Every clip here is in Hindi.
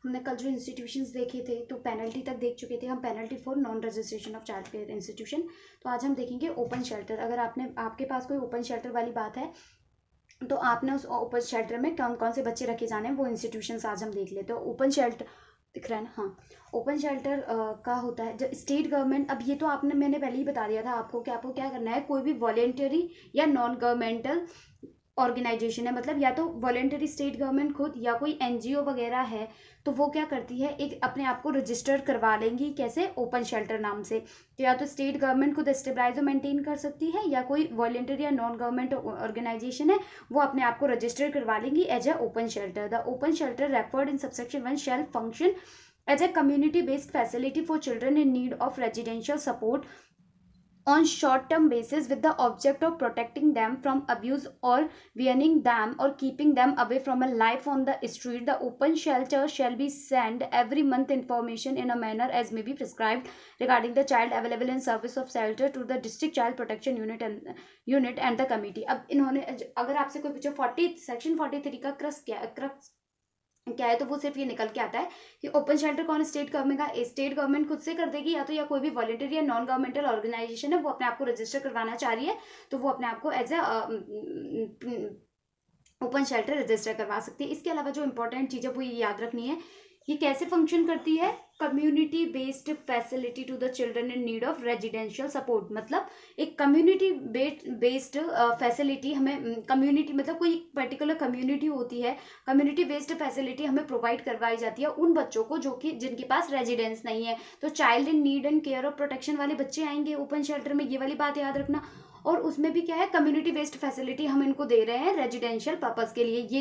हमने कल जो इंस्टीट्यूशंस देखे थे तो पेनल्टी तक देख चुके थे हम, penalty for non registration of child care institution. तो आज हम देखेंगे ओपन शेल्टर। अगर आपके पास कोई ओपन शेल्टर वाली बात है तो आपने उस ओपन शेल्टर में कौन कौन से बच्चे रखे जाने हैं वो इंस्टीट्यूशंस आज हम देख लेते हैं। ओपन शेल्टर दिख रहा है ना? हाँ, ओपन शेल्टर का होता है जब स्टेट गवर्नमेंट, अब ये तो मैंने पहले ही बता दिया था आपको कि आपको क्या करना है, कोई भी वॉलेंटरी या नॉन गवर्नमेंटल ऑर्गेनाइजेशन है, मतलब या तो वॉलेंटरी स्टेट गवर्नमेंट खुद या कोई एनजीओ वगैरह है, तो वो क्या करती है, एक अपने आप को रजिस्टर करवा लेंगी। कैसे? ओपन शेल्टर नाम से। तो या तो स्टेट गवर्नमेंट खुद स्टेबलाइज और मेंटेन कर सकती है, या कोई वॉलेंटरी या नॉन गवर्नमेंट ऑर्गेनाइजेशन है वो अपने आप को रजिस्टर करवा लेंगी as a open shelter. The open shelter referred in subsection 1 shall function as a community based facility for children in need of residential support on short term basis with the object of protecting them from abuse or weaning them or keeping them away from a life on the street. The open shelter shall be sent every month information in a manner as may be prescribed regarding the child available in service of shelter to the district child protection unit and the committee. अब इन्होंने अगर आपसे कोई पूछे section 43 का क्रक्स क्या है, तो वो सिर्फ ये निकल के आता है कि ओपन शेल्टर कौन स्टेट गवर्नमेंट का, स्टेट गवर्नमेंट खुद से कर देगी, या तो या कोई भी वॉलेंटरी या नॉन गवर्नमेंटल ऑर्गेनाइजेशन है वो अपने आप को रजिस्टर करवाना चाह रही है, तो वो अपने आप को as a open shelter register करवा सकती है। इसके अलावा जो इंपॉर्टेंट चीज़ है वो ये याद रखनी है, ये कैसे फंक्शन करती है, community based facility to the children in need of residential support. मतलब एक कम्युनिटी बेस्ड फैसिलिटी हमें, कम्युनिटी मतलब कोई पर्टिकुलर कम्युनिटी होती है, कम्युनिटी बेस्ड फैसिलिटी हमें प्रोवाइड करवाई जाती है उन बच्चों को जो कि जिनके पास रेजिडेंस नहीं है। तो child in need and care of protection वाले बच्चे आएंगे ओपन शेल्टर में, ये वाली बात याद रखना। और उसमें भी क्या है, कम्युनिटी बेस्ड फैसिलिटी हम इनको दे रहे हैं रेजिडेंशियल पर्पस के लिए। ये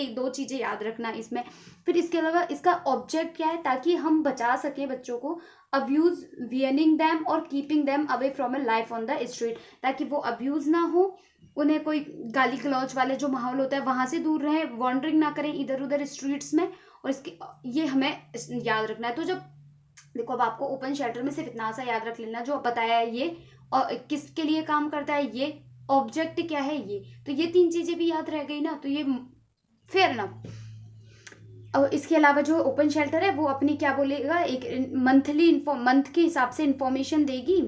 एक दो चीजें याद रखना इसमें। फिर इसके अलावा इसका ऑब्जेक्ट क्या है, ताकि हम बचा सके बच्चों को अब्यूज, वियनिंग दैम और keeping them away from A life on the street, ताकि वो अब्यूज ना हो, उन्हें कोई गाली गलौज वाले जो माहौल होता है वहां से दूर रहे, वॉन्डरिंग ना करें इधर उधर स्ट्रीट्स में। और इसके ये हमें याद रखना है। तो जब देखो, अब आपको ओपन शेल्टर में सिर्फ इतना सा याद रख लेना जो बताया है ये, और किसके लिए काम करता है ये, ऑब्जेक्ट क्या है ये, तो ये 3 चीजें भी याद रह गई ना, तो ये फेयर ना। और इसके अलावा जो ओपन शेल्टर है वो अपनी क्या बोलेगा, एक मंथ के हिसाब से इंफॉर्मेशन देगी।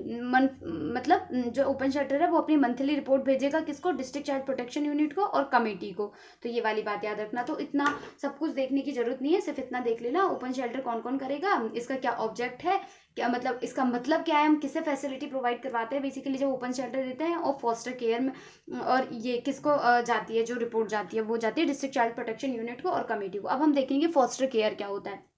मतलब जो ओपन शेल्टर है वो अपनी मंथली रिपोर्ट भेजेगा किसको, डिस्ट्रिक्ट चाइल्ड प्रोटेक्शन यूनिट को और कमेटी को। तो ये वाली बात याद रखना। तो इतना सब कुछ देखने की जरूरत नहीं है, सिर्फ इतना देख लेना ओपन शेल्टर कौन कौन करेगा, इसका क्या ऑब्जेक्ट है, क्या मतलब इसका मतलब क्या है, हम किससे फैसिलिटी प्रोवाइड करवाते हैं बेसिकली जो ओपन शेल्टर देते हैं, और फॉस्टर केयर में, और ये किसको जाती है, जो रिपोर्ट जाती है वो जाती है डिस्ट्रिक्ट चाइल्ड प्रोटेक्शन यूनिट को और कमेटी को। अब हम देखेंगे फॉस्टर केयर क्या होता है।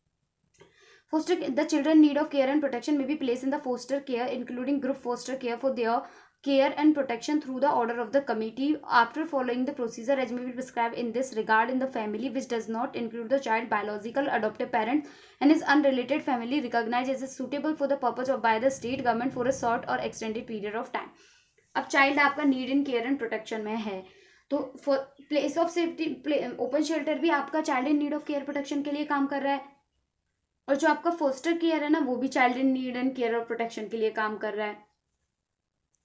Foster the children need of care and protection may be placed in the foster care, including group foster care for their care and protection through the order of the committee after following the procedure as may be prescribed in this regard in the family which does not include the child biological adoptive parent and is unrelated family recognized as suitable for the purpose of by the state government for a short or extended period of time. अब चाइल्ड आपका need in care and protection में है, तो place of safety open shelter भी आपका child in need of care protection के लिए काम कर रहा है, और जो आपका फोस्टर केयर है ना वो भी child in need and care और प्रोटेक्शन के लिए काम कर रहा है।